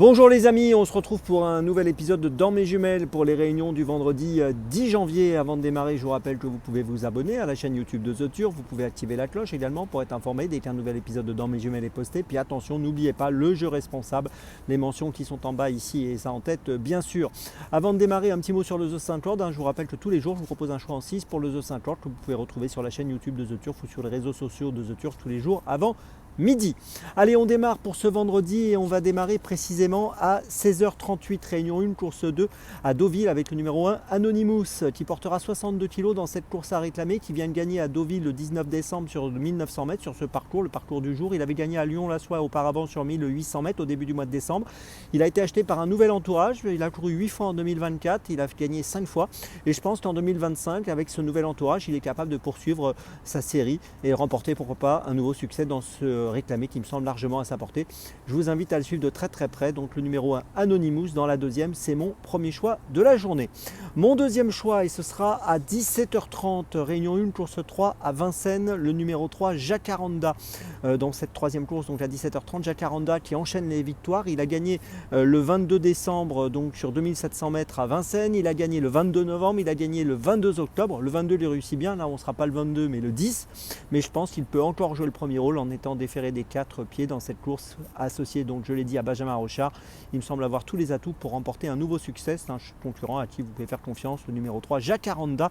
Bonjour les amis, on se retrouve pour un nouvel épisode de Dans mes jumelles pour les réunions du vendredi 10 janvier. Avant de démarrer, je vous rappelle que vous pouvez vous abonner à la chaîne YouTube de The Turf. Vous pouvez activer la cloche également pour être informé dès qu'un nouvel épisode de Dans mes jumelles est posté. Puis attention, n'oubliez pas le jeu responsable, les mentions qui sont en bas ici et ça en tête bien sûr. Avant de démarrer, un petit mot sur le The Saint-Lord. Je vous rappelle que tous les jours, je vous propose un choix en 6 pour le The Saint-Lord que vous pouvez retrouver sur la chaîne YouTube de The Turf ou sur les réseaux sociaux de The Turf tous les jours avant midi. Allez, on démarre pour ce vendredi et on va démarrer précisément à 16h38, réunion 1, course 2 à Deauville avec le numéro 1 Anonymous qui portera 62 kg dans cette course à réclamer, qui vient de gagner à Deauville le 19 décembre sur 1900 mètres sur ce parcours, le parcours du jour. Il avait gagné à Lyon-la-Soie auparavant sur 1800 mètres au début du mois de décembre. Il a été acheté par un nouvel entourage, il a couru 8 fois en 2024, il a gagné 5 fois et je pense qu'en 2025 avec ce nouvel entourage, il est capable de poursuivre sa série et remporter pourquoi pas un nouveau succès dans ce réclamé qui me semble largement à sa portée. Je vous invite à le suivre de très près. Donc le numéro 1 Anonymous dans la deuxième, c'est mon premier choix de la journée. Mon deuxième choix, et ce sera à 17h30, réunion 1, course 3 à Vincennes, le numéro 3 Jacaranda. Dans cette troisième course, donc à 17h30, Jacaranda qui enchaîne les victoires. Il a gagné le 22 décembre donc sur 2700 mètres à Vincennes. Il a gagné le 22 novembre, il a gagné le 22 octobre. Le 22 il réussit bien, là on ne sera pas le 22 mais le 10. Mais je pense qu'il peut encore jouer le premier rôle en étant déféré des 4 pieds dans cette course, associé donc je l'ai dit à Benjamin Rochard. Il me semble avoir tous les atouts pour remporter un nouveau succès. C'est un concurrent à qui vous pouvez faire confiance, le numéro 3 Jacaranda,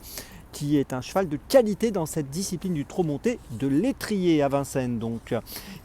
qui est un cheval de qualité dans cette discipline du trot monté de l'étrier à Vincennes donc.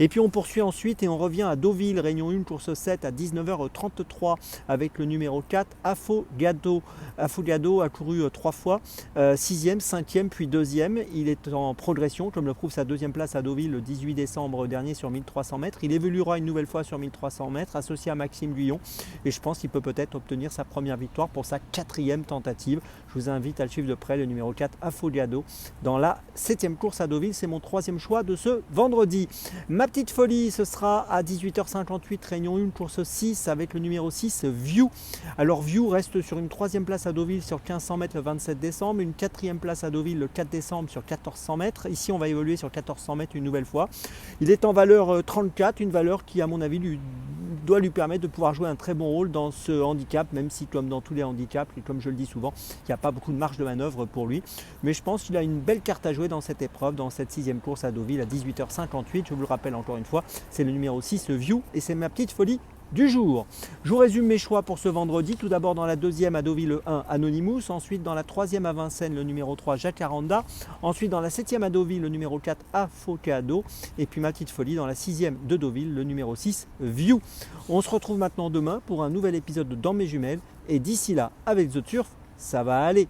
Et puis on poursuit ensuite et on revient à Deauville, réunion 1, course 7 à 19h33 avec le numéro 4 Affogato. Affogato a couru 3 fois, 6e, 5e puis 2e. Il est en progression comme le prouve sa deuxième place à Deauville le 18 décembre dernier sur 1300 mètres. Il évoluera une nouvelle fois sur 1300 mètres associé à Maxime Guyon et je pense qu'il peut peut-être obtenir sa première victoire pour sa 4e tentative. Je vous invite à le suivre de près, le numéro 4 Affogato dans la 7e course à Deauville. C'est mon troisième choix de ce vendredi. Ma petite folie, ce sera à 18h58, réunion 1, course 6 avec le numéro 6 View. Alors View reste sur une 3e place à Deauville sur 1500 mètres le 27 décembre, une 4e place à Deauville le 4 décembre sur 1400 mètres. Ici on va évoluer sur 1400 mètres une nouvelle fois. Il est en valeur 34, une valeur qui à mon avis doit lui permettre de pouvoir jouer un très bon rôle dans ce handicap, même si comme dans tous les handicaps, et comme je le dis souvent, il n'y a pas beaucoup de marge de manœuvre pour lui. Mais je pense qu'il a une belle carte à jouer dans cette épreuve, dans cette 6e course à Deauville à 18h58. Je vous le rappelle encore une fois, c'est le numéro 6, le View, et c'est ma petite folie du jour. Je vous résume mes choix pour ce vendredi. Tout d'abord dans la 2e à Deauville le 1 Anonymous, ensuite dans la 3e à Vincennes le numéro 3 Jacaranda, ensuite dans la 7e à Deauville le numéro 4 Affogato et puis ma petite folie dans la 6e de Deauville le numéro 6 View. On se retrouve maintenant demain pour un nouvel épisode de Dans mes jumelles et d'ici là avec The Turf, ça va aller.